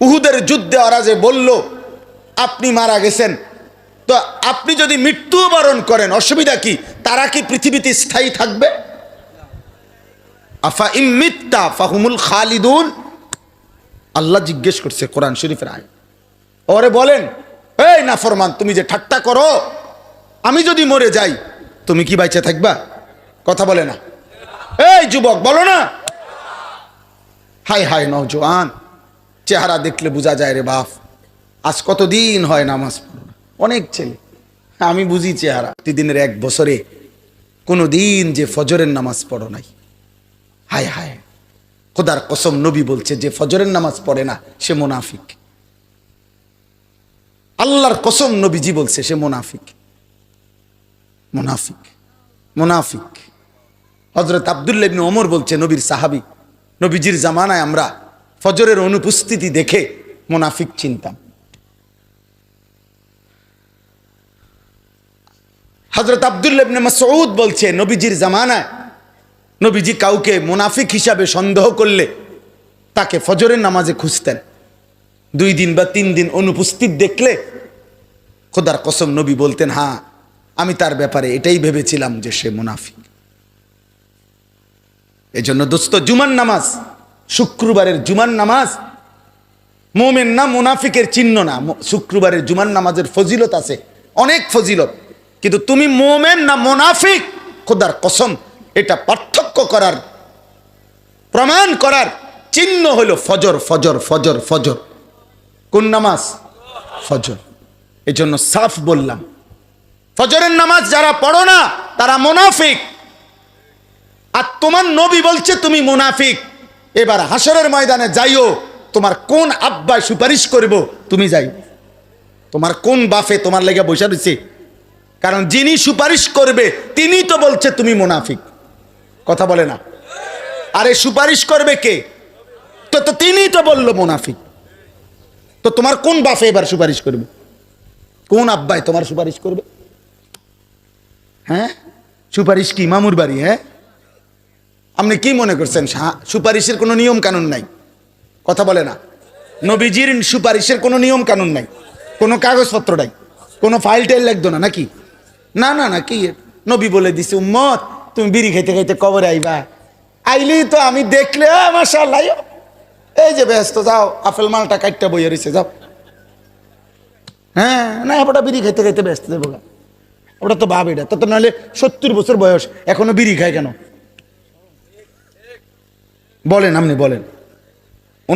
উহুদের যুদ্ধে ওরা যে বলল আপনি মারা গেছেন, তো আপনি যদি মৃত্যুবরণ করেন অসুবিধা কি? তারা কি পৃথিবীতে স্থায়ী থাকবে? আফা ইমিত্তা ফাহুমুল খালিদুন, আল্লাহ জিজ্ঞেস করছে কোরআন শরীফের আয়াত। ওরে বলেন, এই নাফরমান, তুমি যে ঠাট্টা করো, আমি যদি মরে যাই তুমি কি বাইচে থাকবা? কথা বলে না। এই যুবক বলো না। হাই হাই নওজোয়ান, চেহারা দেখলে বোঝা যায় রে বাপ, আজ কতদিন হয় নামাজ পড়ো না। অনেক ছেলে, আমি বুঝি চেহারা, প্রতিদিনের 1 বছরে কোনো দিন যে ফজরের নামাজ পড়ো নাই। হায় হায়, খোদার কসম নবী বলছে যে ফজরের নামাজ পড়ে না সে মুনাফিক। আল্লাহর কসম নবীজি বলছে সে মুনাফিক, মুনাফিক, মুনাফিক। হযরত আব্দুল্লাহ ইবনে ওমর বলছে, নবীর সাহাবী, নবীজির জামানায় আমরা ফজরের অনুপস্থিতি দেখে মুনাফিক চিনতাম। হযরত আব্দুল্লাহ ইবনে মাসউদ বলছে, নবীজির জামানায় নবীজি কাউকে মুনাফিক হিসাবে সন্দেহ করলে তাকে ফজরের নামাজে খুঁজতেন। 2 দিন বা 3 দিন অনুপস্থিত দেখলে খোদার কসম নবী বলতেন, হ্যাঁ আমি তার ব্যাপারে এটাই ভেবেছিলাম যে সে মুনাফিক। এজন্য দোস্ত, জুমার নামাজ, শুক্রবারের জুমার নামাজ মুমিন না মুনাফিকের চিহ্ন না। শুক্রবারের জুমার নামাজের ফজিলত আছে, অনেক ফজিলত, কিন্তু তুমি মুমিন না মুনাফিক খোদার কসম এটা পার্থক্য করার, প্রমাণ করার চিহ্ন হলো ফজর, ফজর, ফজর, ফজর। কোন নামাজ? ফজর। এজন্য সাফ বললাম, ফজরের নামাজ যারা পড়ো না তারা মুনাফিক। আর তোমার নবী বলছে তুমি মুনাফিক। এবার হাসরের ময়দানে যাইও, তোমার কোন আব্বায় সুপারিশ করব তুমি যাই, তোমার কোন বাফে তোমার লেগে বসে রয়েছে, কারণ যিনি সুপারিশ করবে তিনি তো বলছে তুমি মুনাফিক। কথা বলে না। আরে সুপারিশ করবে কে? তো তিনি তো বললো মুনাফিক। তো তোমার কোন বাফে এবার সুপারিশ করবে? কোন আব্বায় তোমার সুপারিশ করবে? হ্যাঁ, সুপারিশ কি মামুর বাড়ি? হ্যাঁ, আপনি কি মনে করছেন সুপারিশের কোনো নিয়ম কানুন নাই? কথা বলে না। নবীজির সুপারিশের কোনো নিয়ম কানুন নাই, কোনো কাগজপত্র নাই, কোনো ফাইল টাইল লাগতো না নাকি? না না না, কি নবী বলে দিছে, উম্মত তুমি বিড়ি খাইতে খাইতে কবরে আইবা, আইলেই তো আমি দেখলে মাশাআল্লাহ এই যে ব্যস্ত, যাও আপেল মালটা কাটটা বইয়া রয়েছে, যাও। হ্যাঁ না, ওটা বিড়ি খাইতে খাইতে ব্যস্ত দেবো, ওটা তো ভাব, এটা তো নাহলে 70 বছর বয়স এখনো বিড়ি খায় কেন? বলেন, আপনি বলেন।